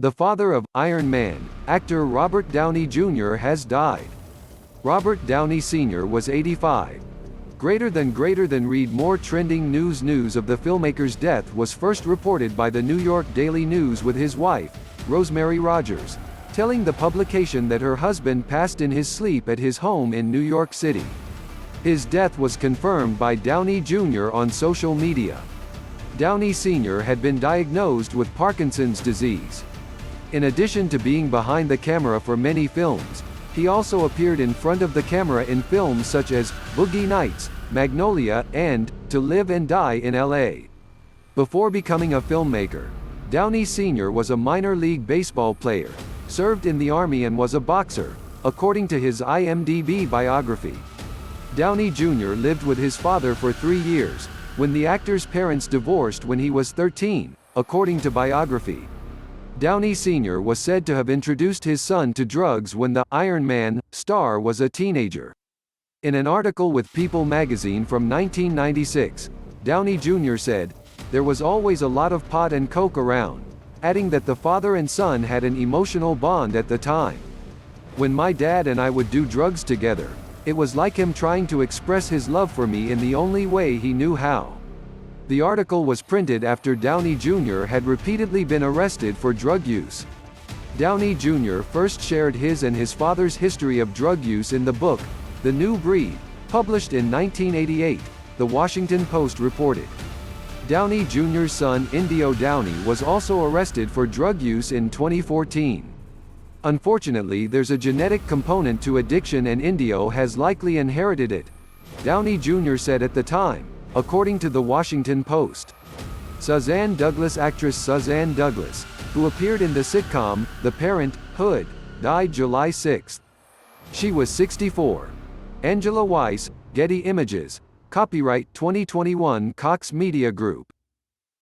The father of Iron Man, actor Robert Downey Jr. has died. Robert Downey Sr. was 85. Greater than read more trending news of the filmmaker's death was first reported by the New York Daily News with his wife, Rosemary Rogers, telling the publication that her husband passed in his sleep at his home in New York City. His death was confirmed by Downey Jr. on social media. Downey Sr. had been diagnosed with Parkinson's disease. In addition to being behind the camera for many films, he also appeared in front of the camera in films such as Boogie Nights, Magnolia, and To Live and Die in L.A. Before becoming a filmmaker, Downey Sr. was a minor league baseball player, served in the Army and was a boxer, according to his IMDb biography. Downey Jr. lived with his father for 3 years, when the actor's parents divorced when he was 13, according to biography. Downey Sr. was said to have introduced his son to drugs when the Iron Man star was a teenager. In an article with People magazine from 1996, Downey Jr. said, "There was always a lot of pot and coke around," adding that the father and son had an emotional bond at the time. "When my dad and I would do drugs together, it was like him trying to express his love for me in the only way he knew how." The article was printed after Downey Jr. had repeatedly been arrested for drug use. Downey Jr. first shared his and his father's history of drug use in the book, The New Breed, published in 1988, The Washington Post reported. Downey Jr.'s son Indio Downey was also arrested for drug use in 2014. "Unfortunately, there's a genetic component to addiction and Indio has likely inherited it," Downey Jr. said at the time, according to The Washington Post. Suzanne Douglas Actress Suzanne Douglas, who appeared in the sitcom, The Parent, Hood, died July 6. She was 64. Angela Weiss, Getty Images. Copyright 2021 Cox Media Group.